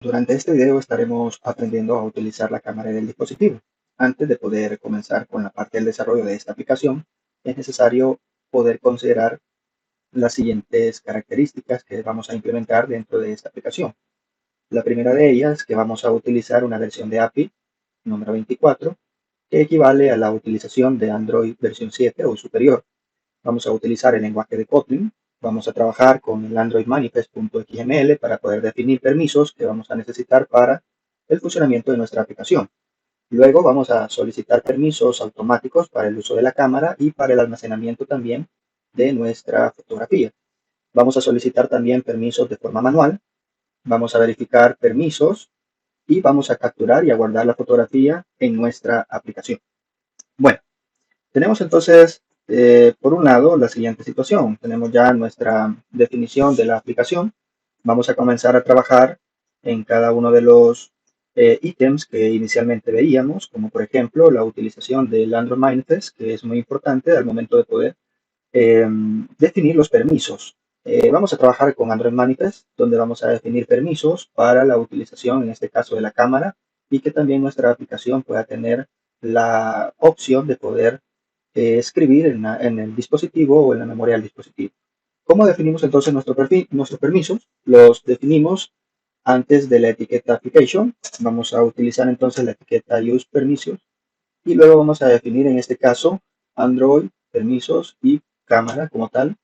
Durante este video estaremos aprendiendo a utilizar la cámara del dispositivo. Antes de poder comenzar con la parte del desarrollo de esta aplicación, es necesario poder considerar las siguientes características que vamos a implementar dentro de esta aplicación. La primera de ellas es que vamos a utilizar una versión de API número 24, que equivale a la utilización de Android versión 7 o superior. Vamos a utilizar el lenguaje de Kotlin. Vamos a trabajar con el Android Manifest.xml para poder definir permisos que vamos a necesitar para el funcionamiento de nuestra aplicación. Luego vamos a solicitar permisos automáticos para el uso de la cámara y para el almacenamiento también de nuestra fotografía. Vamos a solicitar también permisos de forma manual. Vamos a verificar permisos y vamos a capturar y a guardar la fotografía en nuestra aplicación. Bueno, tenemos entonces, por un lado, la siguiente situación. Tenemos ya nuestra definición de la aplicación. Vamos a comenzar a trabajar en cada uno de los ítems que inicialmente veíamos, como por ejemplo la utilización del Android Manifest, que es muy importante al momento de poder definir los permisos. Vamos a trabajar con Android Manifest, donde vamos a definir permisos para la utilización, en este caso, de la cámara, y que también nuestra aplicación pueda tener la opción de poder escribir en el dispositivo o en la memoria del dispositivo. ¿Cómo definimos entonces nuestros permisos? Los definimos antes de la etiqueta application. Vamos a utilizar entonces la etiqueta use permisos y luego vamos a definir en este caso Android, permisos y cámara como tal.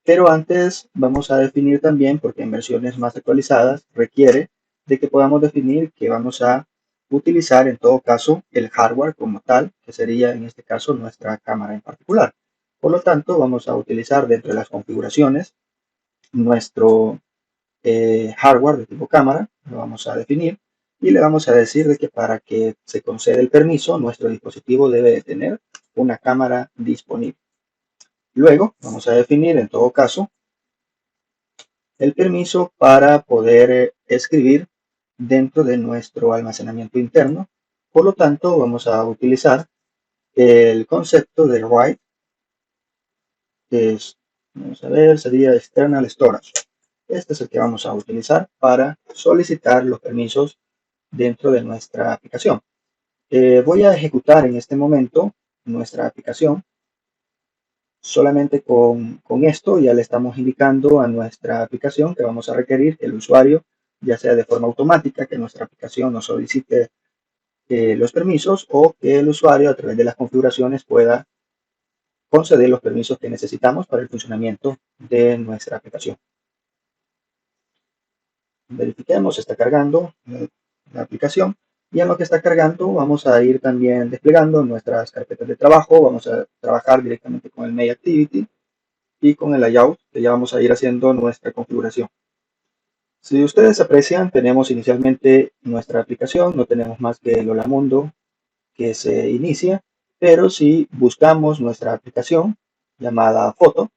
Pero antes vamos a definir también, porque en versiones más actualizadas requiere de que podamos definir que vamos a utilizar en todo caso el hardware como tal, que sería en este caso nuestra cámara en particular. Por lo tanto, vamos a utilizar dentro de las configuraciones nuestro hardware de tipo cámara, lo vamos a definir y le vamos a decir de que para que se conceda el permiso, nuestro dispositivo debe de tener una cámara disponible. Luego vamos a definir en todo caso el permiso para poder escribir dentro de nuestro almacenamiento interno. Por lo tanto, vamos a utilizar el concepto de write, que es, vamos a ver, sería external storage. Este es el que vamos a utilizar para solicitar los permisos dentro de nuestra aplicación. Voy a ejecutar en este momento nuestra aplicación. Solamente con esto ya le estamos indicando a nuestra aplicación que vamos a requerir que el usuario, ya sea de forma automática, que nuestra aplicación nos solicite los permisos o que el usuario a través de las configuraciones pueda conceder los permisos que necesitamos para el funcionamiento de nuestra aplicación. Verifiquemos, está cargando la aplicación y en lo que está cargando vamos a ir también desplegando nuestras carpetas de trabajo. Vamos a trabajar directamente con el Main Activity y con el layout, que ya vamos a ir haciendo nuestra configuración. Si ustedes aprecian, tenemos inicialmente nuestra aplicación, no tenemos más que el Hola Mundo que se inicia, pero si buscamos nuestra aplicación llamada Foto,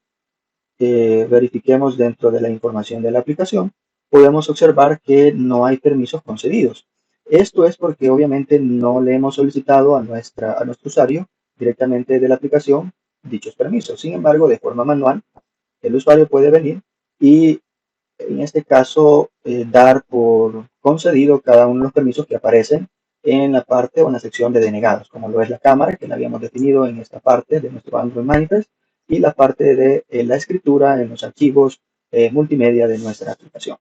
verifiquemos dentro de la información de la aplicación, podemos observar que no hay permisos concedidos. Esto es porque obviamente no le hemos solicitado a nuestro usuario directamente de la aplicación dichos permisos. Sin embargo, de forma manual, el usuario puede venir y en este caso dar por concedido cada uno de los permisos que aparecen en la parte o en la sección de denegados, como lo es la cámara, que la habíamos definido en esta parte de nuestro Android Manifest, y la parte de la escritura en los archivos multimedia de nuestra aplicación.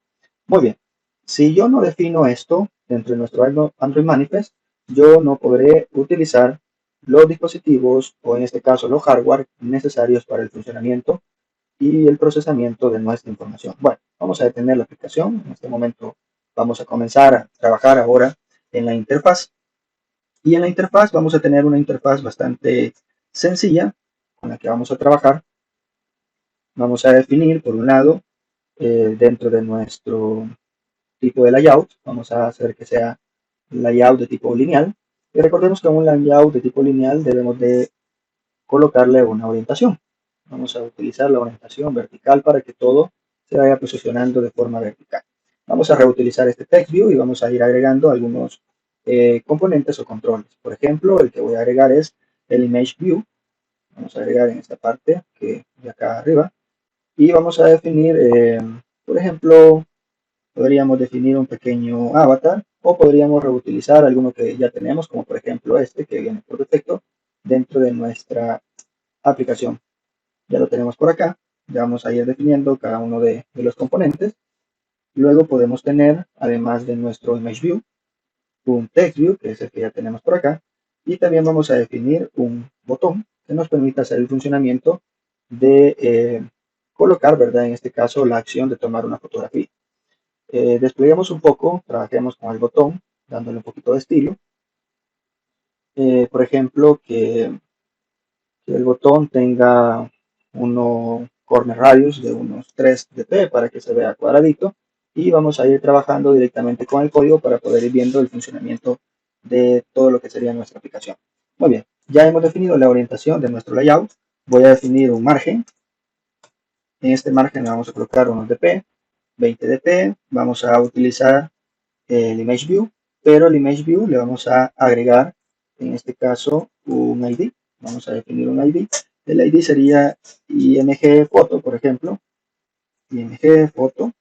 Muy bien, si yo no defino esto dentro de nuestro Android Manifest, yo no podré utilizar los dispositivos o en este caso los hardware necesarios para el funcionamiento y el procesamiento de nuestra información. Bueno, vamos a detener la aplicación. En este momento vamos a comenzar a trabajar ahora en la interfaz. Y en la interfaz vamos a tener una interfaz bastante sencilla con la que vamos a trabajar. Vamos a definir, por un lado, dentro de nuestro tipo de layout, vamos a hacer que sea layout de tipo lineal. Y recordemos que en un layout de tipo lineal debemos de colocarle una orientación. Vamos a utilizar la orientación vertical para que todo se vaya posicionando de forma vertical. Vamos a reutilizar este text view y vamos a ir agregando algunos componentes o controles. Por ejemplo, el que voy a agregar es el image view. Vamos a agregar en esta parte que de acá arriba y vamos a definir, por ejemplo, podríamos definir un pequeño avatar o podríamos reutilizar alguno que ya tenemos, como por ejemplo este que viene por defecto dentro de nuestra aplicación. Ya lo tenemos por acá, ya vamos a ir definiendo cada uno de los componentes. Luego podemos tener, además de nuestro Image View, un Text View, que es el que ya tenemos por acá, y también vamos a definir un botón que nos permita hacer el funcionamiento de colocar, ¿verdad? En este caso, la acción de tomar una fotografía. Despleguemos un poco, trabajemos con el botón, dándole un poquito de estilo. Por ejemplo, que el botón tenga uno corner radius de unos 3 dp para que se vea cuadradito, y vamos a ir trabajando directamente con el código para poder ir viendo el funcionamiento de todo lo que sería nuestra aplicación. Muy bien, ya hemos definido la orientación de nuestro layout. Voy a definir un margen. En este margen le vamos a colocar unos dp, 20 dp. Vamos a utilizar el Image View, pero el Image View le vamos a agregar, en este caso, un ID. Vamos a definir un ID. El ID sería img foto, por ejemplo. Img foto.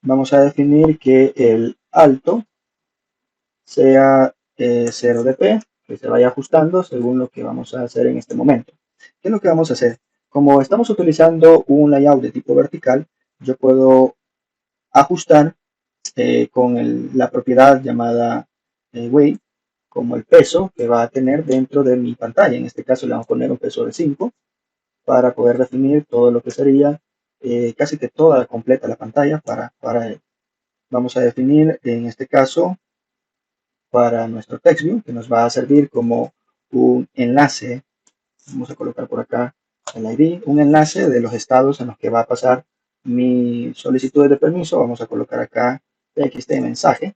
Vamos a definir que el alto sea 0 dp, que se vaya ajustando según lo que vamos a hacer en este momento. ¿Qué es lo que vamos a hacer? Como estamos utilizando un layout de tipo vertical, yo puedo ajustar con la propiedad llamada weight, como el peso que va a tener dentro de mi pantalla. En este caso le vamos a poner un peso de 5 para poder definir todo lo que sería casi que toda completa la pantalla para él. Vamos a definir en este caso para nuestro text view, que nos va a servir como un enlace. Vamos a colocar por acá el ID, un enlace de los estados en los que va a pasar mi solicitud de permiso. Vamos a colocar acá txt mensaje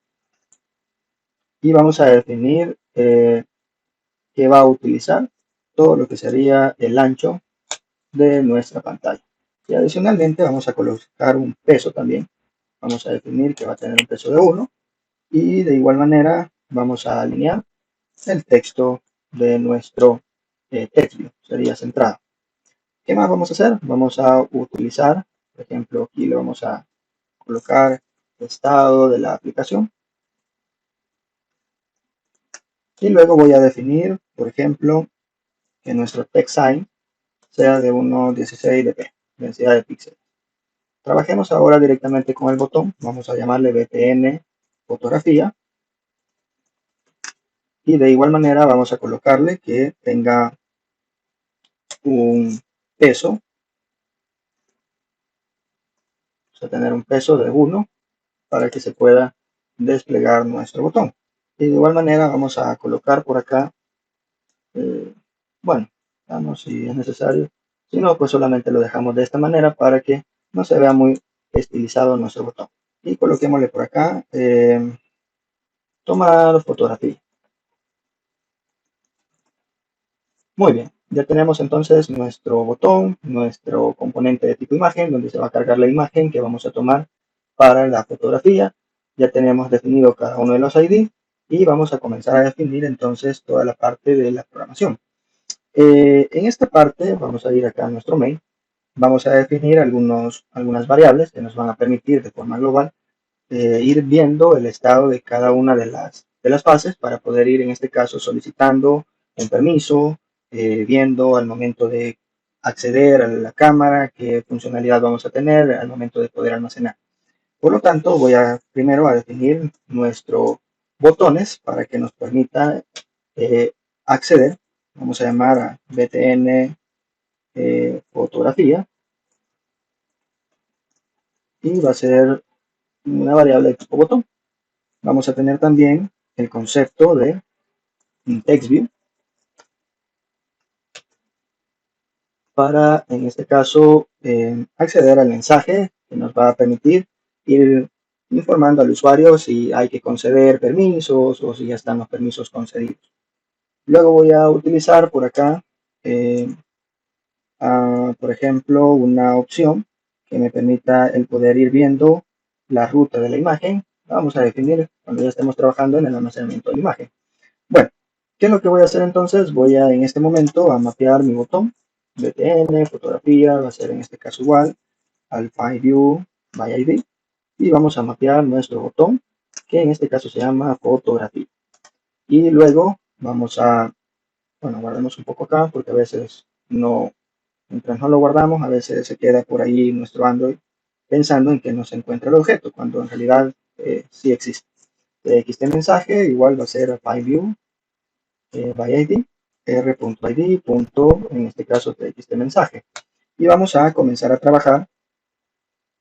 y vamos a definir que va a utilizar todo lo que sería el ancho de nuestra pantalla. Y adicionalmente vamos a colocar un peso también. Vamos a definir que va a tener un peso de 1 y de igual manera vamos a alinear el texto de nuestro text view, sería centrado. ¿Qué más vamos a hacer? Vamos a utilizar, por ejemplo, aquí le vamos a colocar el estado de la aplicación. Y luego voy a definir, por ejemplo, que nuestro text size sea de unos 16 dp, densidad de píxeles. Trabajemos ahora directamente con el botón. Vamos a llamarle btn fotografía. Y de igual manera vamos a colocarle que tenga un peso. Vamos a tener un peso de 1 para que se pueda desplegar nuestro botón. Y de igual manera vamos a colocar por acá, bueno, veamos si es necesario. Si no, pues solamente lo dejamos de esta manera para que no se vea muy estilizado nuestro botón. Y coloquémosle por acá, tomar fotografía. Muy bien, ya tenemos entonces nuestro botón, nuestro componente de tipo imagen, donde se va a cargar la imagen que vamos a tomar para la fotografía. Ya tenemos definido cada uno de los ID y vamos a comenzar a definir entonces toda la parte de la programación. En esta parte vamos a ir acá a nuestro main. Vamos a definir algunas variables que nos van a permitir de forma global ir viendo el estado de cada una de las fases para poder ir en este caso solicitando un permiso, viendo al momento de acceder a la cámara, qué funcionalidad vamos a tener al momento de poder almacenar. Por lo tanto, voy a primero a definir nuestros botones para que nos permita acceder. Vamos a llamar a btn fotografía y va a ser una variable de tipo botón. Vamos a tener también el concepto de un text view para, en este caso, acceder al mensaje que nos va a permitir ir informando al usuario si hay que conceder permisos o si ya están los permisos concedidos. Luego voy a utilizar por acá, por ejemplo, una opción que me permita el poder ir viendo la ruta de la imagen. Vamos a definir cuando ya estemos trabajando en el almacenamiento de la imagen. Bueno, ¿qué es lo que voy a hacer entonces? Voy a en este momento a mapear mi botón. BTN, fotografía, va a ser en este caso igual al File View by ID, y vamos a mapear nuestro botón, que en este caso se llama fotografía. Y luego vamos a, bueno, guardemos un poco acá, porque a veces no, mientras no lo guardamos, a veces se queda por ahí nuestro Android pensando en que no se encuentra el objeto, cuando en realidad sí existe. TXT mensaje igual va a ser FileView by ID, r.id. En este caso TXT mensaje. Y vamos a comenzar a trabajar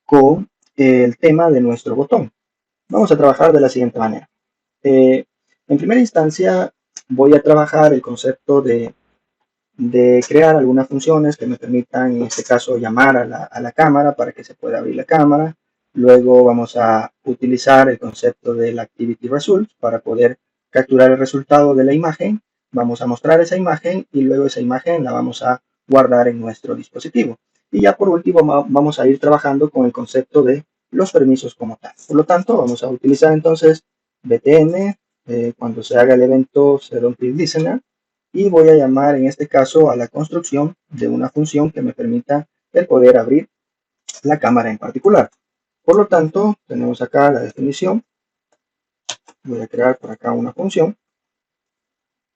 con el tema de nuestro botón. Vamos a trabajar de la siguiente manera. En primera instancia voy a trabajar el concepto de crear algunas funciones que me permitan, en este caso, llamar a la cámara para que se pueda abrir la cámara. Luego vamos a utilizar el concepto del Activity Results para poder capturar el resultado de la imagen. Vamos a mostrar esa imagen y luego esa imagen la vamos a guardar en nuestro dispositivo. Y ya por último vamos a ir trabajando con el concepto de los permisos como tal. Por lo tanto, vamos a utilizar entonces btn cuando se haga el evento setOnClickListener, y voy a llamar en este caso a la construcción de una función que me permita el poder abrir la cámara en particular. Por lo tanto, tenemos acá la definición. Voy a crear por acá una función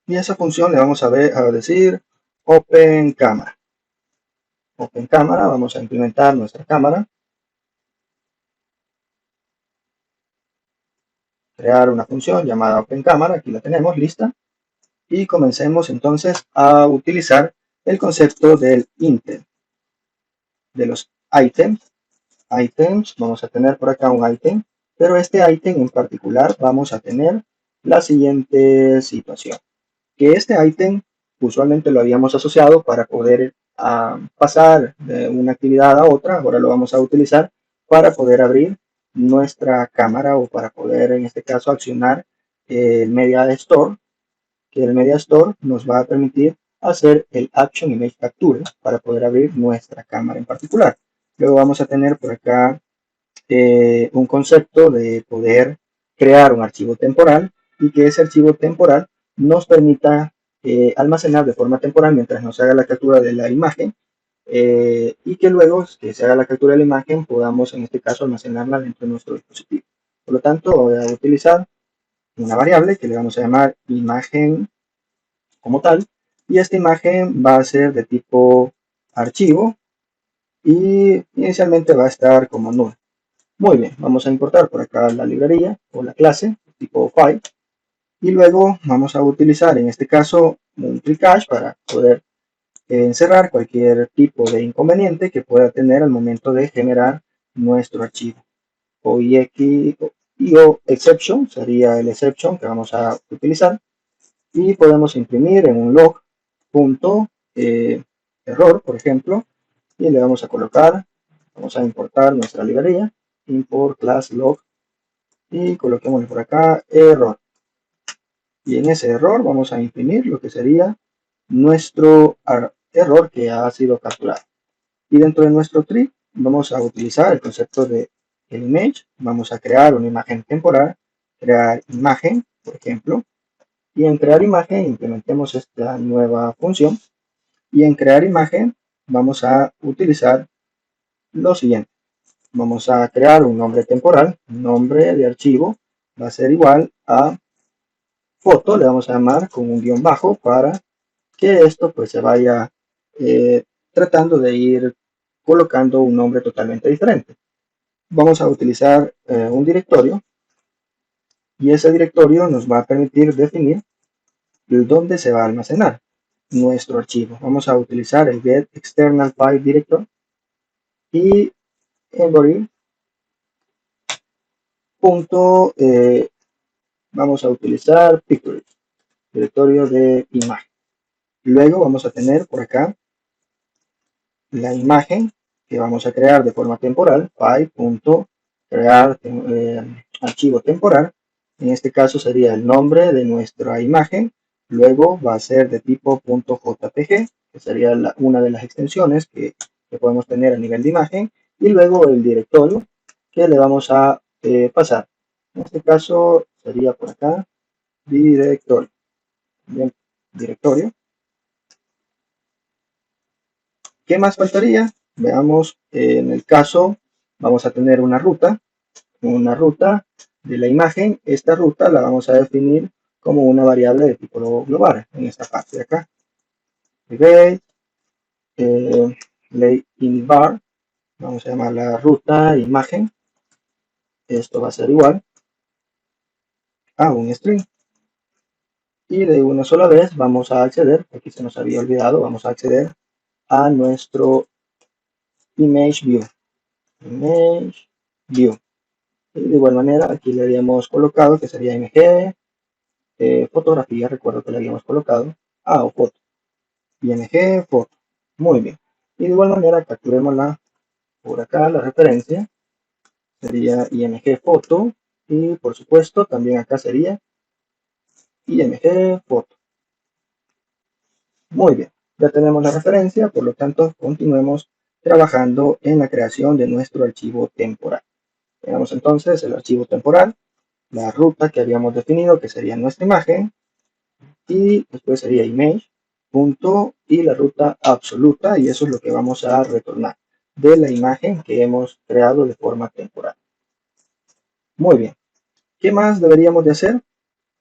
y a esa función le vamos a decir Open Camera. Open Camera, vamos a implementar nuestra cámara. Crear una función llamada Open Camera, aquí la tenemos lista. Y comencemos entonces a utilizar el concepto del intent, de los items. Vamos a tener por acá un item, pero este item en particular vamos a tener la siguiente situación, que este item usualmente lo habíamos asociado para poder pasar de una actividad a otra. Ahora lo vamos a utilizar para poder abrir nuestra cámara o para poder en este caso accionar el Media Store, que el Media Store nos va a permitir hacer el Action Image Capture para poder abrir nuestra cámara en particular. Luego vamos a tener por acá un concepto de poder crear un archivo temporal y que ese archivo temporal nos permita almacenar de forma temporal mientras nos haga la captura de la imagen, y que luego que se haga la captura de la imagen podamos en este caso almacenarla dentro de nuestro dispositivo. Por lo tanto, voy a utilizar una variable que le vamos a llamar imagen como tal, y esta imagen va a ser de tipo archivo y inicialmente va a estar como null. Muy bien, vamos a importar por acá la librería o la clase tipo file y luego vamos a utilizar en este caso un tricache para poder encerrar cualquier tipo de inconveniente que pueda tener al momento de generar nuestro archivo. O exception sería el exception que vamos a utilizar y podemos imprimir en un log punto error, por ejemplo, y le vamos a colocar, vamos a importar nuestra librería, import class log, y coloquemos por acá error. Y en ese error vamos a imprimir lo que sería nuestro error que ha sido capturado. Y dentro de nuestro tree vamos a utilizar el concepto de el image. Vamos a crear una imagen temporal, crear imagen, por ejemplo. Y en crear imagen implementemos esta nueva función. Y en crear imagen vamos a utilizar lo siguiente. Vamos a crear un nombre temporal, nombre de archivo va a ser igual a foto, le vamos a llamar con un guión bajo para que esto pues se vaya tratando de ir colocando un nombre totalmente diferente. Vamos a utilizar un directorio y ese directorio nos va a permitir definir dónde se va a almacenar nuestro archivo. Vamos a utilizar el get external file director y en body punto vamos a utilizar pictures, directorio de imagen. Luego vamos a tener por acá la imagen que vamos a crear de forma temporal, file.crear archivo temporal. En este caso sería el nombre de nuestra imagen. Luego va a ser de tipo .jpg, que sería una de las extensiones que podemos tener a nivel de imagen. Y luego el directorio que le vamos a pasar. En este caso sería por acá directorio. Bien, directorio. ¿Qué más faltaría? Veamos en el caso vamos a tener una ruta de la imagen. Esta ruta la vamos a definir como una variable de tipo global en esta parte de acá. Private, lay in bar, vamos a llamar la ruta imagen. Esto va a ser igual a un string. Y de una sola vez vamos a acceder, aquí se nos había olvidado, vamos a acceder a nuestro image view. Image view. Y de igual manera aquí le habíamos colocado que sería img, fotografía, recuerdo que le habíamos colocado, o foto, img, foto. Muy bien. Y de igual manera capturémosla por acá, la referencia sería img foto, y por supuesto también acá sería img foto. Muy bien, ya tenemos la referencia, por lo tanto continuemos trabajando en la creación de nuestro archivo temporal. Tenemos entonces el archivo temporal, la ruta que habíamos definido que sería nuestra imagen, y después sería image, punto, y la ruta absoluta, y eso es lo que vamos a retornar de la imagen que hemos creado de forma temporal. Muy bien, ¿qué más deberíamos de hacer?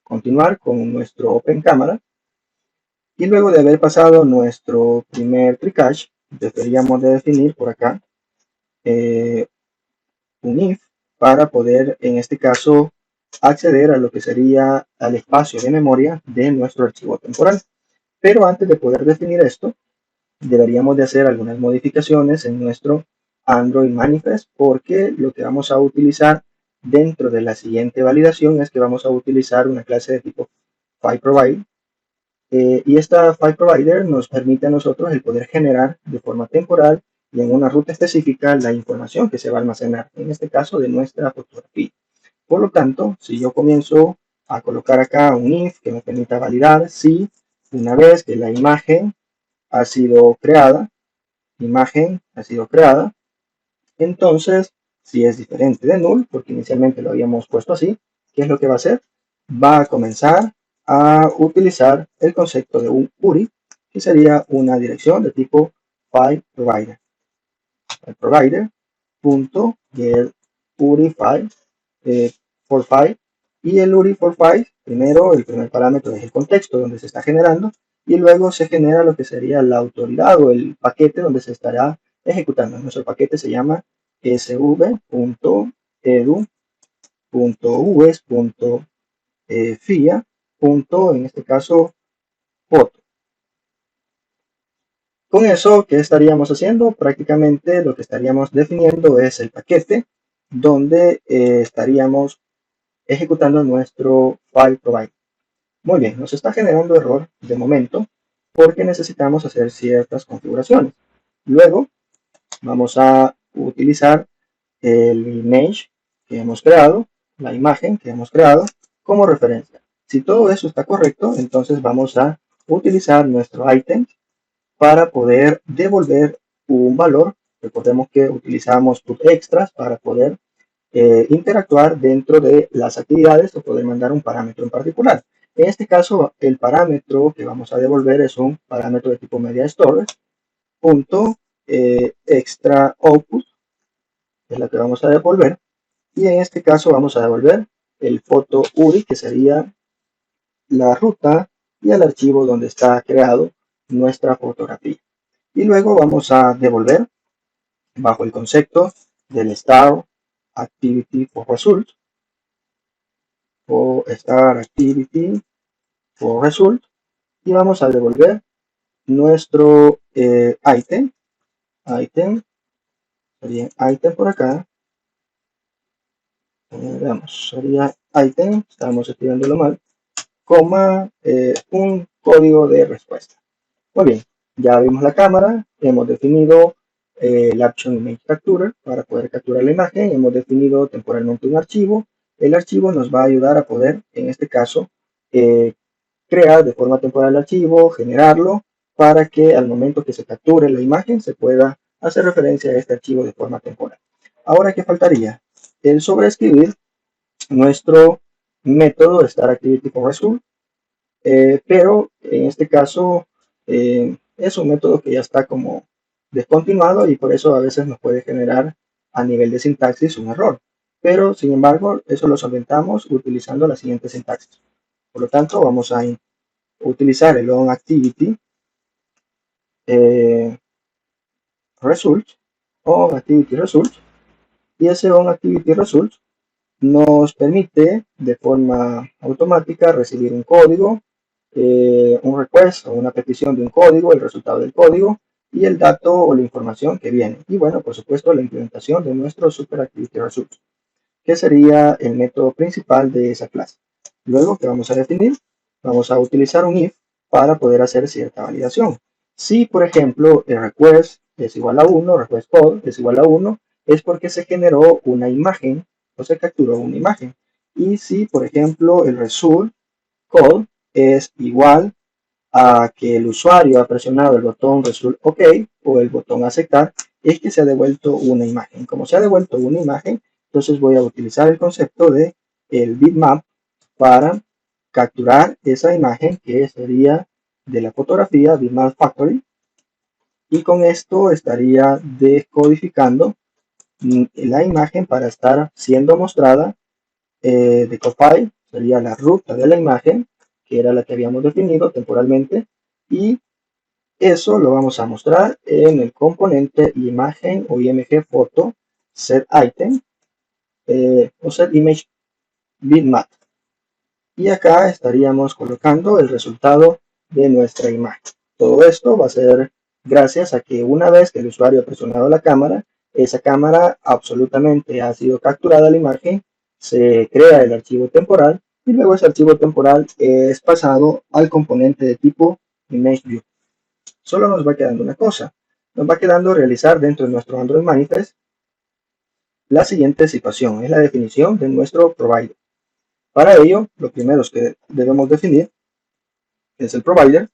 Continuar con nuestro Open Camera, y luego de haber pasado nuestro primer tricache, deberíamos de definir por acá un if para poder, en este caso, acceder a lo que sería al espacio de memoria de nuestro archivo temporal. Pero antes de poder definir esto, deberíamos de hacer algunas modificaciones en nuestro Android Manifest, porque lo que vamos a utilizar dentro de la siguiente validación es que vamos a utilizar una clase de tipo FileProvider, y esta FileProvider nos permite a nosotros el poder generar de forma temporal y en una ruta específica la información que se va a almacenar, en este caso de nuestra fotografía. Por lo tanto, si yo comienzo a colocar acá un if que me permita validar si una vez que la imagen ha sido creada, entonces si es diferente de null, porque inicialmente lo habíamos puesto así, ¿qué es lo que va a hacer? Va a comenzar a utilizar el concepto de un URI, que sería una dirección de tipo file provider. Provider.get URI file for file, y el URI for file, primero el primer parámetro es el contexto donde se está generando, y luego se genera lo que sería la autoridad o el paquete donde se estará ejecutando. Nuestro paquete se llama sv.edu.us.fia. En este caso foto. Con eso, ¿qué estaríamos haciendo? Prácticamente lo que estaríamos definiendo es el paquete donde estaríamos ejecutando nuestro file provider. Muy bien, nos está generando error de momento porque necesitamos hacer ciertas configuraciones. Luego vamos a utilizar el image que hemos creado, la imagen que hemos creado como referencia. Si todo eso está correcto, entonces vamos a utilizar nuestro item para poder devolver un valor. Recordemos que utilizamos tut extras para poder interactuar dentro de las actividades o poder mandar un parámetro en particular. En este caso, el parámetro que vamos a devolver es un parámetro de tipo media storage, extra output, es la que vamos a devolver, y en este caso vamos a devolver el foto URI, que sería la ruta y el archivo donde está creado nuestra fotografía. Y luego vamos a devolver bajo el concepto del star activity for result, o star activity for result, y vamos a devolver nuestro item sería item por acá, veamos, sería item, estamos escribiéndolo mal, coma, un código de respuesta. Muy bien, ya vimos la cámara, hemos definido el Action Image Capturer para poder capturar la imagen, hemos definido temporalmente un archivo. El archivo nos va a ayudar a poder, en este caso, crear de forma temporal el archivo, generarlo, para que al momento que se capture la imagen se pueda hacer referencia a este archivo de forma temporal. Ahora, ¿qué faltaría? El sobreescribir nuestro método StarActivityForResult, pero en este caso es un método que ya está como descontinuado y por eso a veces nos puede generar a nivel de sintaxis un error. Pero, sin embargo, eso lo solventamos utilizando la siguiente sintaxis. Por lo tanto, vamos a utilizar el onActivity result, onActivity result, y ese onActivity result nos permite de forma automática recibir un código, un request o una petición de un código, el resultado del código y el dato o la información que viene. Y bueno, por supuesto, la implementación de nuestro SuperActivity Result, que sería el método principal de esa clase. Luego, ¿qué vamos a definir? Vamos a utilizar un if para poder hacer cierta validación. Si, por ejemplo, el request es igual a 1, request code es igual a 1, es porque se generó una imagen o se capturó una imagen. Y si, por ejemplo, el result code es igual a que el usuario ha presionado el botón result OK o el botón aceptar, es que se ha devuelto una imagen. Como se ha devuelto una imagen, entonces voy a utilizar el concepto de el bitmap para capturar esa imagen que sería de la fotografía bitmap factory, y con esto estaría descodificando la imagen para estar siendo mostrada de copy, sería la ruta de la imagen, que era la que habíamos definido temporalmente, y eso lo vamos a mostrar en el componente imagen o img foto set item o set image bitmap. Y acá estaríamos colocando el resultado de nuestra imagen. Todo esto va a ser gracias a que una vez que el usuario ha presionado la cámara, esa cámara absolutamente ha sido capturada la imagen, se crea el archivo temporal y luego ese archivo temporal es pasado al componente de tipo ImageView. Solo nos va quedando una cosa, nos va quedando realizar dentro de nuestro Android Manifest la siguiente situación, es la definición de nuestro provider. Para ello, lo primero que debemos definir es el provider,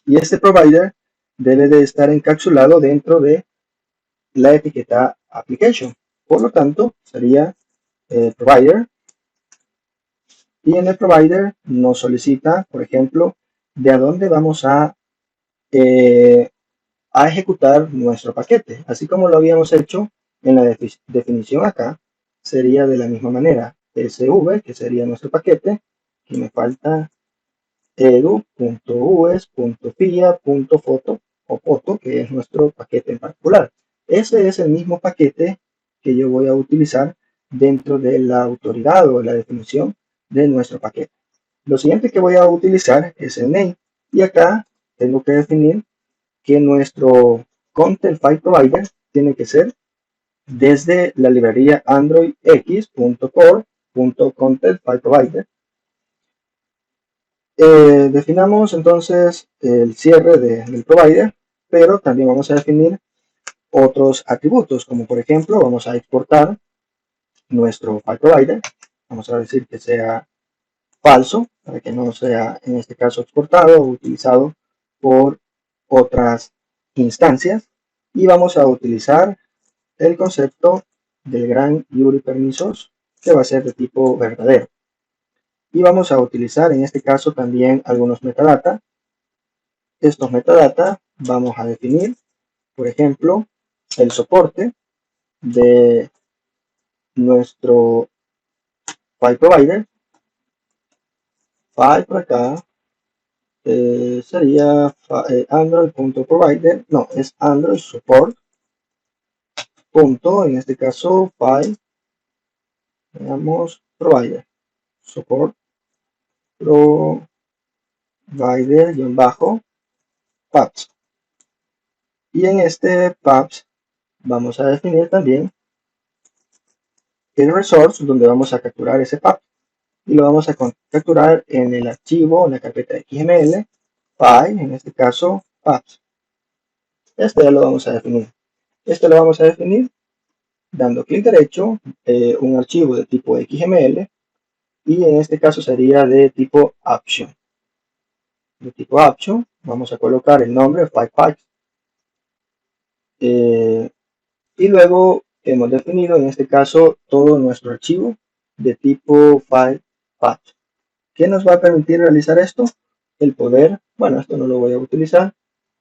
y este provider debe de estar encapsulado dentro de la etiqueta application. Por lo tanto, sería provider, y en el provider nos solicita, por ejemplo, de a dónde vamos a ejecutar nuestro paquete. Así como lo habíamos hecho en la definición acá, sería de la misma manera. SV, que sería nuestro paquete, y me falta edu.us.fia.foto o foto, que es nuestro paquete en particular. Ese es el mismo paquete que yo voy a utilizar dentro de la autoridad o la definición de nuestro paquete. Lo siguiente que voy a utilizar es el name, y acá tengo que definir que nuestro content file provider tiene que ser desde la librería androidx.core.contentFileProvider. Definamos entonces el cierre del provider, pero también vamos a definir otros atributos, como por ejemplo vamos a exportar nuestro file provider, vamos a decir que sea falso, para que no sea en este caso exportado o utilizado por otras instancias, y vamos a utilizar el concepto del gran URI permisos, que va a ser de tipo verdadero. Y vamos a utilizar en este caso también algunos metadata. Estos metadata vamos a definir, por ejemplo, el soporte de nuestro file provider. File por acá sería android.provider, no, es android support punto, en este caso file, veamos, provider, support provider-paths. Y en este paths vamos a definir también el resource donde vamos a capturar ese path, y lo vamos a capturar en el archivo, en la carpeta XML, file, en este caso paths. Este ya lo vamos a definir. Este lo vamos a definir dando clic derecho, un archivo de tipo XML, y en este caso sería de tipo action. De tipo action vamos a colocar el nombre FilePath, y luego hemos definido en este caso todo nuestro archivo de tipo FilePath. ¿Qué nos va a permitir realizar esto? El poder, bueno, esto no lo voy a utilizar,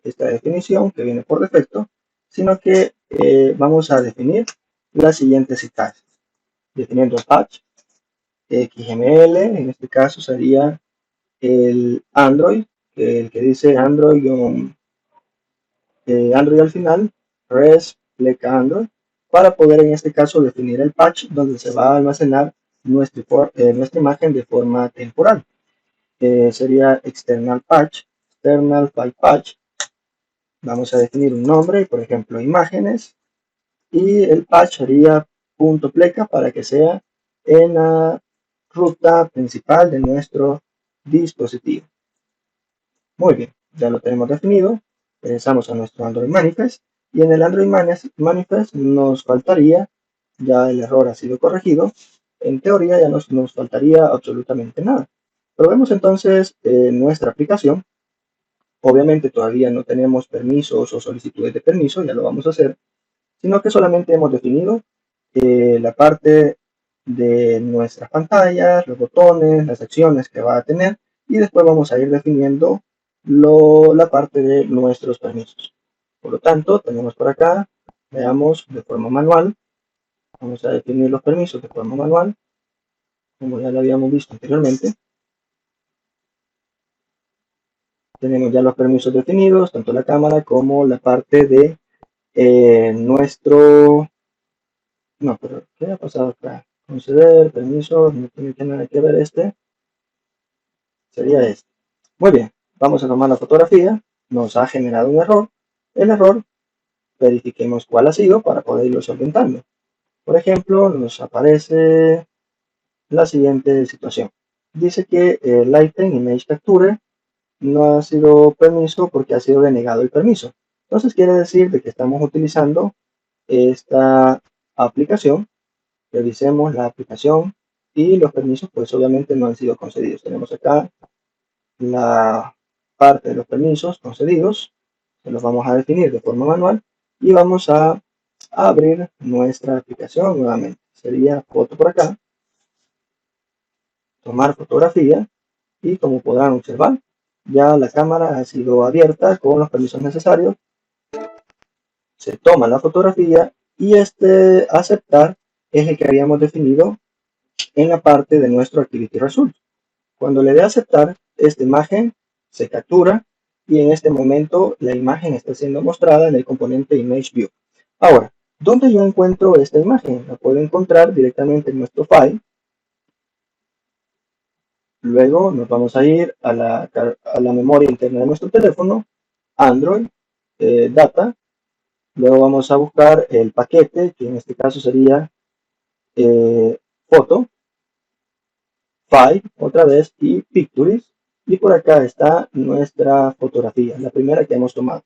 esta definición que viene por defecto, sino que vamos a definir las siguientes sintaxis. Definiendo patch XML, en este caso sería el Android, el que dice Android, Android al final, res pleca Android, para poder en este caso definir el patch donde se va a almacenar nuestra imagen de forma temporal. Sería external patch, external file patch. Vamos a definir un nombre, por ejemplo, imágenes, y el patch sería .pleca para que sea en la ruta principal de nuestro dispositivo. Muy bien, ya lo tenemos definido. Regresamos a nuestro Android Manifest y en el Android Manifest nos faltaría, ya el error ha sido corregido, en teoría ya nos faltaría absolutamente nada. Probemos entonces nuestra aplicación. Obviamente todavía no tenemos permisos o solicitudes de permiso, ya lo vamos a hacer, sino que solamente hemos definido la parte de nuestras pantallas, los botones, las acciones que va a tener, y después vamos a ir definiendo la parte de nuestros permisos. Por lo tanto, tenemos por acá, veamos de forma manual, vamos a definir los permisos de forma manual, como ya lo habíamos visto anteriormente. Tenemos ya los permisos definidos, tanto la cámara como la parte de nuestro... No, pero ¿qué ha pasado acá? Conceder, permisos, no tiene nada que ver este. Sería este. Muy bien, vamos a tomar la fotografía. Nos ha generado un error. El error, verifiquemos cuál ha sido para poder irlo solventando. Por ejemplo, nos aparece la siguiente situación. Dice que el item image capture no ha sido permiso porque ha sido denegado el permiso. Entonces quiere decir de que estamos utilizando esta aplicación. Revisemos la aplicación y los permisos pues obviamente no han sido concedidos. Tenemos acá la parte de los permisos concedidos, se los vamos a definir de forma manual y vamos a abrir nuestra aplicación nuevamente. Sería foto por acá, tomar fotografía y como podrán observar ya la cámara ha sido abierta con los permisos necesarios. Se toma la fotografía y este aceptar es el que habíamos definido en la parte de nuestro Activity Result. Cuando le dé a aceptar, esta imagen se captura y en este momento la imagen está siendo mostrada en el componente Image View. Ahora, ¿dónde yo encuentro esta imagen? La puedo encontrar directamente en nuestro file. Luego nos vamos a ir a la memoria interna de nuestro teléfono, Android, Data. Luego vamos a buscar el paquete, que en este caso sería foto, file, otra vez, y pictures. Y por acá está nuestra fotografía, la primera que hemos tomado.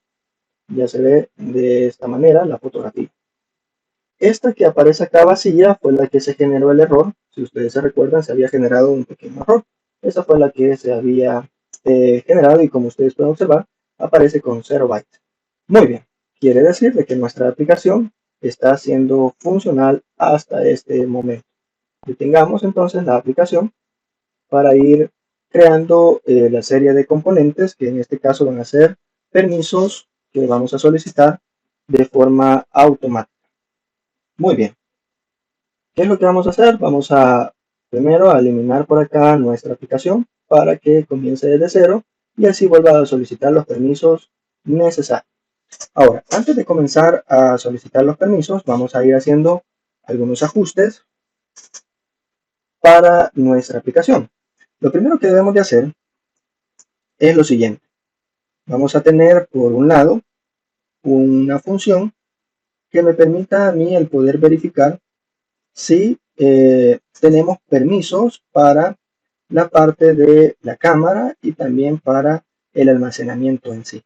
Ya se ve de esta manera la fotografía. Esta que aparece acá vacía fue la que se generó el error. Si ustedes se recuerdan, se había generado un pequeño error. Esa fue la que se había generado y como ustedes pueden observar, aparece con 0 bytes. Muy bien. Quiere decir de que nuestra aplicación está siendo funcional hasta este momento. Detengamos entonces la aplicación para ir creando la serie de componentes que en este caso van a ser permisos que vamos a solicitar de forma automática. Muy bien. ¿Qué es lo que vamos a hacer? Vamos a primero a eliminar por acá nuestra aplicación para que comience desde cero y así vuelva a solicitar los permisos necesarios. Ahora, antes de comenzar a solicitar los permisos, vamos a ir haciendo algunos ajustes para nuestra aplicación. Lo primero que debemos de hacer es lo siguiente. Vamos a tener por un lado una función que me permita a mí el poder verificar si tenemos permisos para la parte de la cámara y también para el almacenamiento en sí.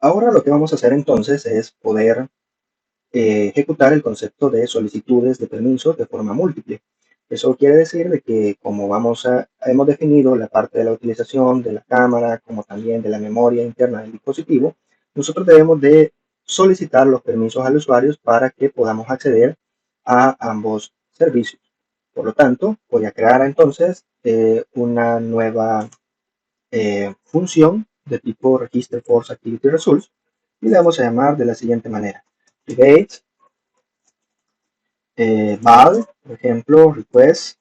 Ahora lo que vamos a hacer entonces es poder ejecutar el concepto de solicitudes de permisos de forma múltiple. Eso quiere decir de que como hemos definido la parte de la utilización de la cámara, como también de la memoria interna del dispositivo, nosotros debemos de solicitar los permisos al usuario para que podamos acceder a ambos servicios. Por lo tanto, voy a crear entonces una nueva función de tipo Register Force Activity Results y le vamos a llamar de la siguiente manera: private val, por ejemplo, request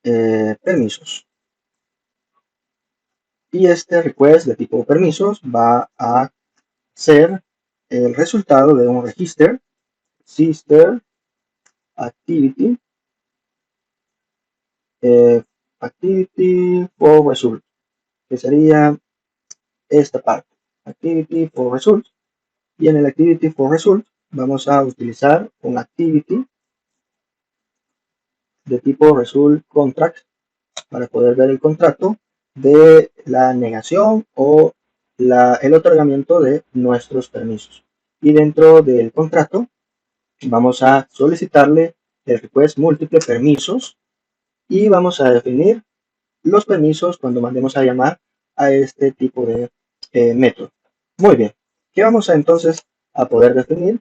permisos. Y este request de tipo permisos va a ser el resultado de un register sister activity activity for result, que sería esta parte, activity for result. Y en el activity for result vamos a utilizar un activity de tipo result contract para poder ver el contrato de la negación o el otorgamiento de nuestros permisos. Y dentro del contrato vamos a solicitarle el request múltiple permisos y vamos a definir los permisos cuando mandemos a llamar a este tipo de método. Muy bien, ¿qué vamos a entonces a poder definir?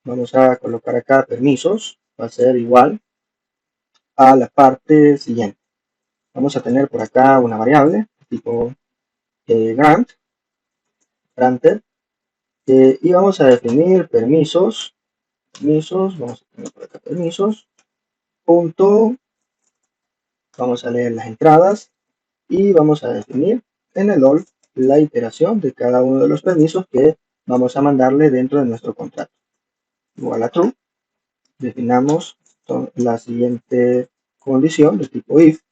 Vamos a colocar acá permisos, va a ser igual a la parte siguiente. Vamos a tener por acá una variable tipo granted, y vamos a definir permisos, vamos a tener por acá permisos, punto, vamos a leer las entradas y vamos a definir en el all la iteración de cada uno de los permisos que vamos a mandarle dentro de nuestro contrato. Igual a true, definamos la siguiente condición de tipo if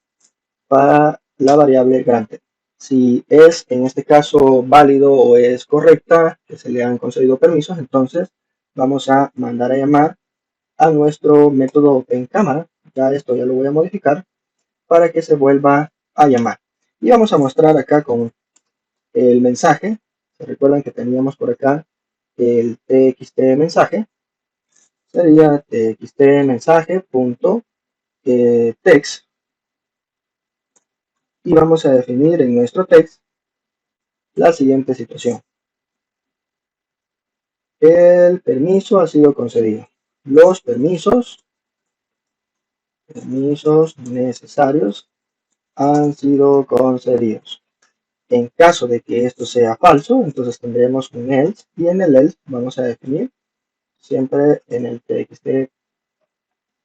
para la variable granted. Si es en este caso válido o es correcta, que se le han concedido permisos, entonces vamos a mandar a llamar a nuestro método openCamera. Ya esto ya lo voy a modificar para que se vuelva a llamar. Y vamos a mostrar acá con el mensaje. ¿Se recuerdan que teníamos por acá el txt mensaje? Sería txt mensaje.text. Y vamos a definir en nuestro text la siguiente situación. El permiso ha sido concedido. Los permisos necesarios han sido concedidos. En caso de que esto sea falso, entonces tendremos un else, y en el else vamos a definir siempre en el txt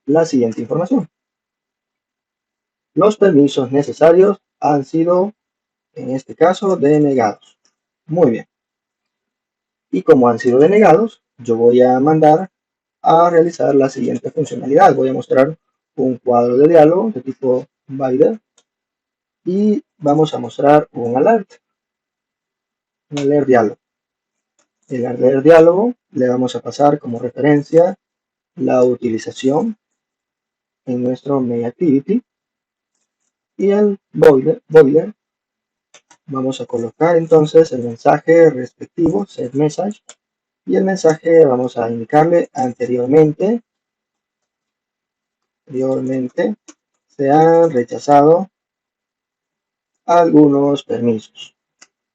la siguiente información. Los permisos necesarios han sido, en este caso, denegados. Muy bien. Y como han sido denegados, yo voy a mandar a realizar la siguiente funcionalidad. Voy a mostrar un cuadro de diálogo de tipo Byder y vamos a mostrar un alert diálogo. El alert diálogo le vamos a pasar como referencia la utilización en nuestro main activity y el boiler vamos a colocar entonces el mensaje respectivo, set message, y el mensaje vamos a indicarle anteriormente se han rechazado algunos permisos.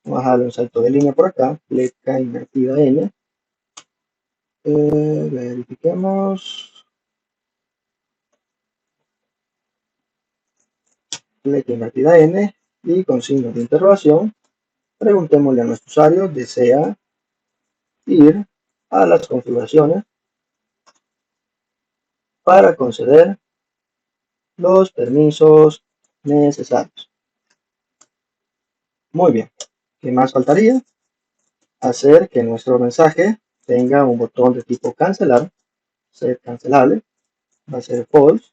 Vamos a darle un salto de línea por acá, flecha invertida N. Verifiquemos. Flecha invertida N y con signo de interrogación. Preguntémosle a nuestro usuario, ¿desea ir a las configuraciones para conceder los permisos necesarios? Muy bien. ¿Qué más faltaría? Hacer que nuestro mensaje tenga un botón de tipo cancelar, ser cancelable, va a ser false,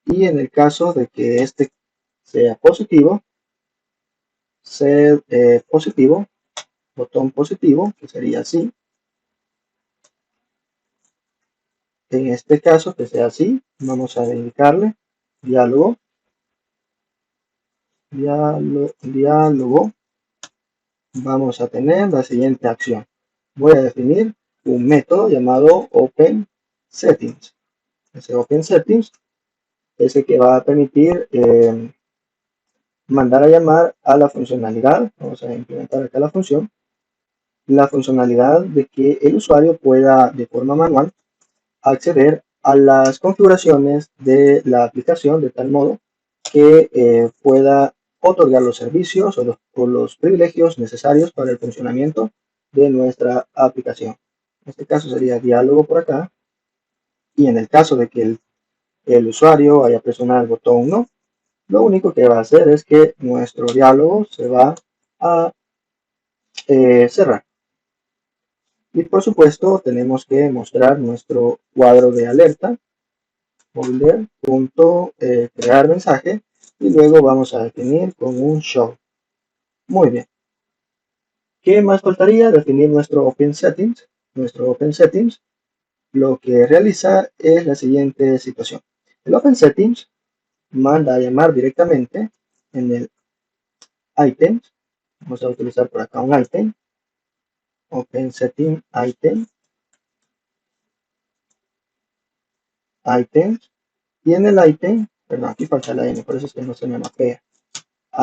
y en el caso de que este sea positivo, ser positivo, botón positivo, que sería así. En este caso, que sea así, vamos a indicarle diálogo, vamos a tener la siguiente acción. Voy a definir un método llamado openSettings. Ese openSettings es el que va a permitir mandar a llamar a la funcionalidad. Vamos a implementar acá la funcionalidad de que el usuario pueda de forma manual acceder a las configuraciones de la aplicación de tal modo que pueda otorgar los servicios o los privilegios necesarios para el funcionamiento de nuestra aplicación. En este caso sería diálogo por acá. Y en el caso de que el usuario haya presionado el botón no, lo único que va a hacer es que nuestro diálogo se va a cerrar. Y por supuesto tenemos que mostrar nuestro cuadro de alerta, folder.crear mensaje, y luego vamos a definir con un show. Muy bien. ¿Qué más faltaría? Definir nuestro Open Settings. Nuestro Open Settings lo que realiza es la siguiente situación. El Open Settings manda a llamar directamente en el item. Vamos a utilizar por acá un item. Open Setting item. Item. Y en el item, perdón, aquí falta la N, por eso es que no se me mapea.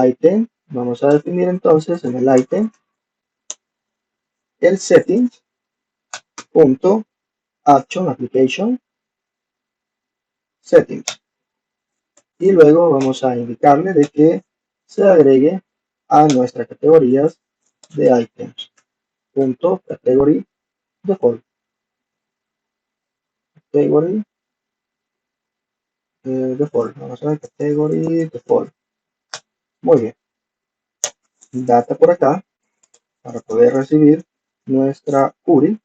Item, vamos a definir entonces en el item el settings punto action application settings. Y luego vamos a indicarle de que se agregue a nuestras categorías de items. Punto category default. Category default. Vamos a ver category default. Muy bien. Data por acá para poder recibir nuestra URI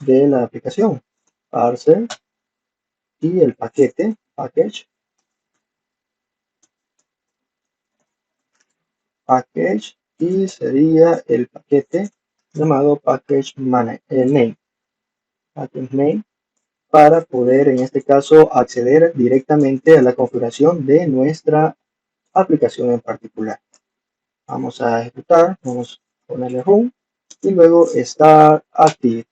de la aplicación. Parser y el paquete package y sería el paquete llamado package name para poder en este caso acceder directamente a la configuración de nuestra aplicación en particular. Vamos a ejecutar, vamos a ponerle run y luego start active.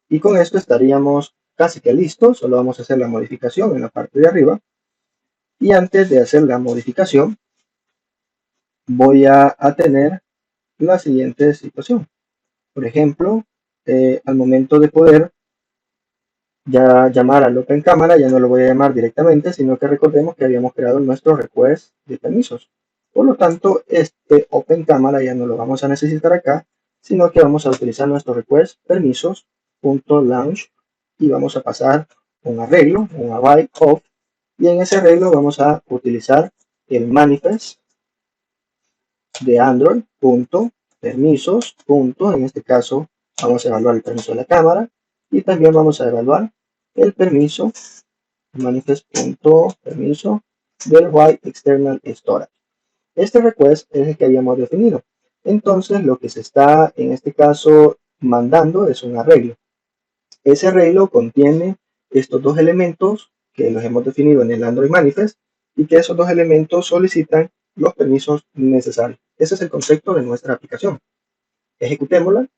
Y con esto estaríamos casi que listos. Solo vamos a hacer la modificación en la parte de arriba. Y antes de hacer la modificación, voy a tener la siguiente situación. Por ejemplo, al momento de poder ya llamar al Open Cámara, ya no lo voy a llamar directamente, sino que recordemos que habíamos creado nuestro request de permisos. Por lo tanto, este Open Cámara ya no lo vamos a necesitar acá, sino que vamos a utilizar nuestro request permisos.launch y vamos a pasar un arreglo, un array of, y en ese arreglo vamos a utilizar el manifest de Android permisos en este caso vamos a evaluar el permiso de la cámara y también vamos a evaluar el permiso manifest.permiso del white external storage. Este request es el que habíamos definido. Entonces lo que se está en este caso mandando es un arreglo. Ese arreglo contiene estos dos elementos que los hemos definido en el Android Manifest y que esos dos elementos solicitan los permisos necesarios. Ese es el concepto de nuestra aplicación. Ejecutémosla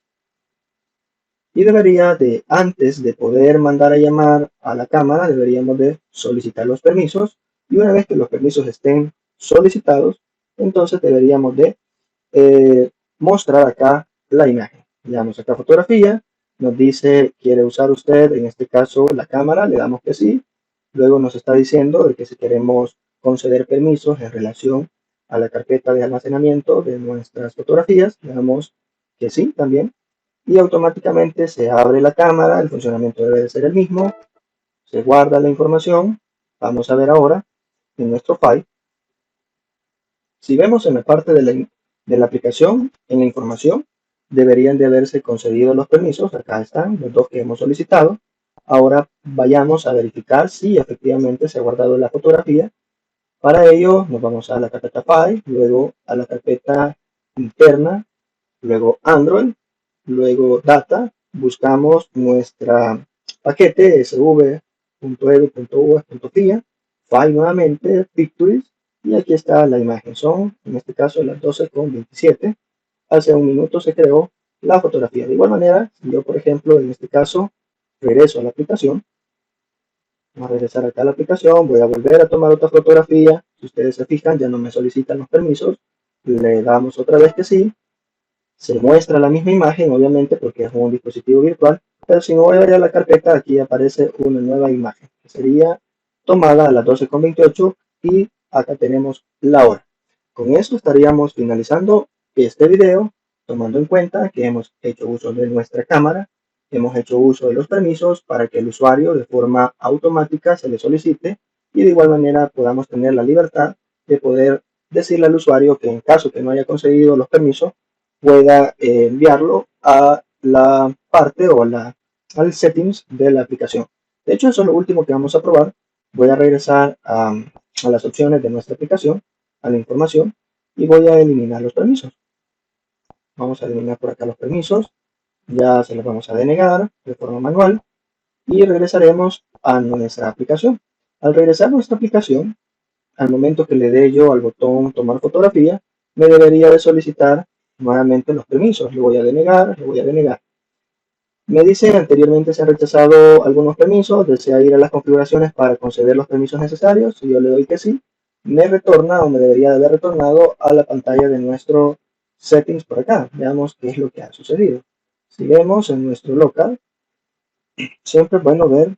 y debería de, antes de poder mandar a llamar a la cámara, deberíamos de solicitar los permisos y una vez que los permisos estén solicitados, entonces deberíamos de mostrar acá la imagen. Le damos acá fotografía, nos dice quiere usar usted en este caso la cámara, le damos que sí, luego nos está diciendo de que si queremos conceder permisos en relación a la carpeta de almacenamiento de nuestras fotografías, le damos que sí también y automáticamente se abre la cámara, el funcionamiento debe de ser el mismo, se guarda la información. Vamos a ver ahora en nuestro file. Si vemos en la parte de la aplicación, en la información, deberían de haberse concedido los permisos. Acá están los dos que hemos solicitado. Ahora vayamos a verificar si efectivamente se ha guardado la fotografía. Para ello nos vamos a la carpeta file, luego a la carpeta interna, luego Android, luego data, buscamos nuestra paquete sv.edu.uf.fia, file nuevamente, pictures, y aquí está la imagen. Son, en este caso, las 12:27. Hace un minuto se creó la fotografía. De igual manera, si yo, por ejemplo, en este caso, regreso a la aplicación, vamos a regresar acá a la aplicación, voy a volver a tomar otra fotografía. Si ustedes se fijan, ya no me solicitan los permisos. Le damos otra vez que sí. Se muestra la misma imagen, obviamente, porque es un dispositivo virtual, pero si no voy a ir a la carpeta, aquí aparece una nueva imagen, que sería tomada a las 12:28 y acá tenemos la hora. Con esto estaríamos finalizando este video, tomando en cuenta que hemos hecho uso de nuestra cámara, hemos hecho uso de los permisos para que el usuario de forma automática se le solicite y de igual manera podamos tener la libertad de poder decirle al usuario que en caso que no haya conseguido los permisos, pueda enviarlo a la parte o al settings de la aplicación. De hecho, eso es lo último que vamos a probar. Voy a regresar a las opciones de nuestra aplicación, a la información, y voy a eliminar los permisos. Vamos a eliminar por acá los permisos, ya se los vamos a denegar de forma manual y regresaremos a nuestra aplicación. Al regresar a nuestra aplicación, al momento que le dé yo al botón tomar fotografía, me debería de solicitar nuevamente los permisos. Le voy a denegar, le voy a denegar. Me dice anteriormente se han rechazado algunos permisos, desea ir a las configuraciones para conceder los permisos necesarios. Si yo le doy que sí, me retorna o me debería de haber retornado a la pantalla de nuestro settings por acá. Veamos qué es lo que ha sucedido. Si vemos en nuestro local, siempre es bueno ver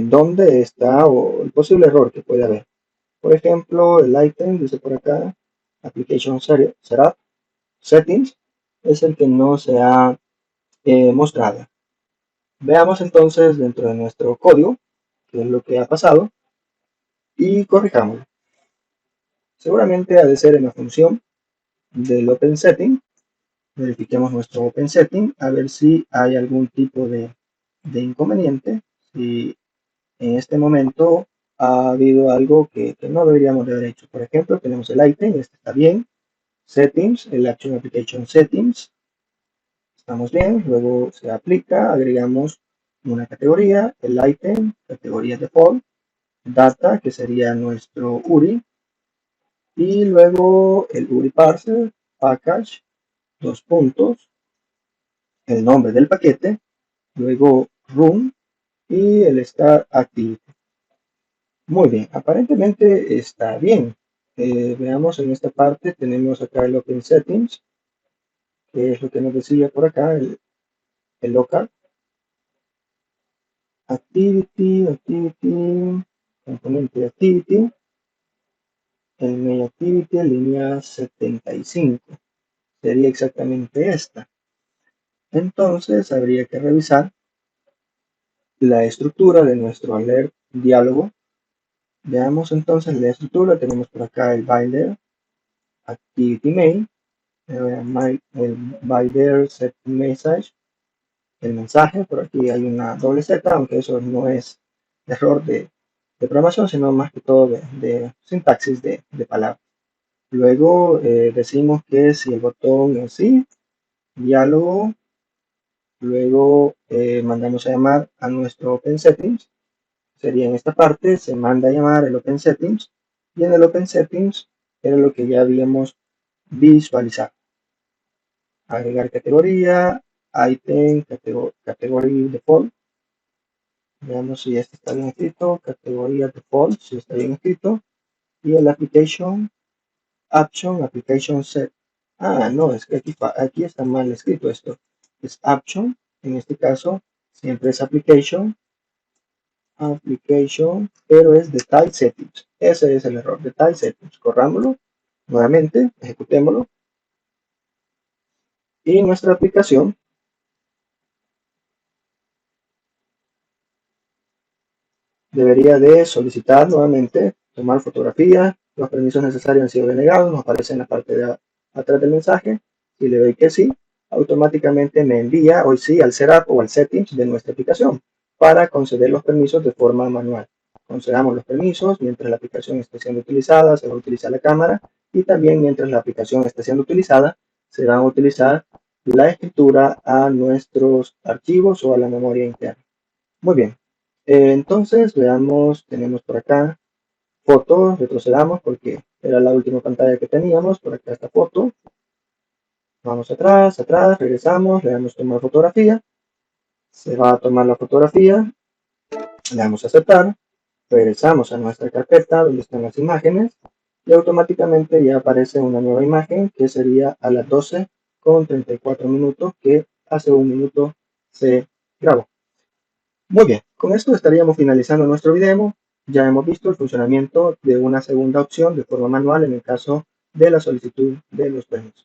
dónde está o el posible error que puede haber. Por ejemplo, el item dice por acá, Application Setup, Settings, es el que no se ha mostrado. Veamos entonces dentro de nuestro código qué es lo que ha pasado y corrijámoslo. Seguramente ha de ser en la función del Open Setting. Verifiquemos nuestro Open Setting a ver si hay algún tipo de inconveniente. Si en este momento ha habido algo que no deberíamos de haber hecho. Por ejemplo, tenemos el item, este está bien. Settings, el Action Application Settings. Estamos bien, luego se aplica, agregamos una categoría, el item, categoría default, data, que sería nuestro URI, y luego el URI parser, package, dos puntos, el nombre del paquete, luego room y el start activity. Muy bien, aparentemente está bien. Veamos en esta parte, tenemos acá el Open Settings, que es lo que nos decía por acá, el local. Activity, componente de activity, el main activity, línea 75, sería exactamente esta. Entonces habría que revisar la estructura de nuestro alert diálogo. Veamos entonces la estructura, tenemos por acá el binder, activity main, el binder set message, el mensaje, por aquí hay una doble Z, aunque eso no es error de programación, sino más que todo de sintaxis de palabras. Luego decimos que si el botón es sí, diálogo, luego mandamos a llamar a nuestro Open Settings, sería en esta parte, se manda a llamar el Open Settings, y en el Open Settings era lo que ya habíamos visualizado. Agregar categoría, item, categoría default. Veamos si este está bien escrito, categoría default, si está bien escrito, y el application, action, application set. Ah, no, es que aquí está mal escrito esto. Es action, en este caso, siempre es application, pero es detail settings. Ese es el error, detail settings. Corrámoslo nuevamente, ejecutémoslo. Y nuestra aplicación debería de solicitar nuevamente, tomar fotografía, los permisos necesarios han sido denegados, nos aparece en la parte de atrás del mensaje. Si le doy que sí, automáticamente me envía hoy sí al setup o al settings de nuestra aplicación para conceder los permisos de forma manual. Concedamos los permisos mientras la aplicación esté siendo utilizada, se va a utilizar la cámara y también mientras la aplicación esté siendo utilizada, se va a utilizar la escritura a nuestros archivos o a la memoria interna. Muy bien. Entonces, veamos, tenemos por acá fotos, retrocedamos porque era la última pantalla que teníamos, por acá esta foto. Vamos atrás, regresamos, le damos tomar fotografía, se va a tomar la fotografía, le damos a aceptar, regresamos a nuestra carpeta donde están las imágenes y automáticamente ya aparece una nueva imagen que sería a las 12:34 minutos que hace un minuto se grabó. Muy bien, con esto estaríamos finalizando nuestro video. Ya hemos visto el funcionamiento de una segunda opción de forma manual en el caso de la solicitud de los premios.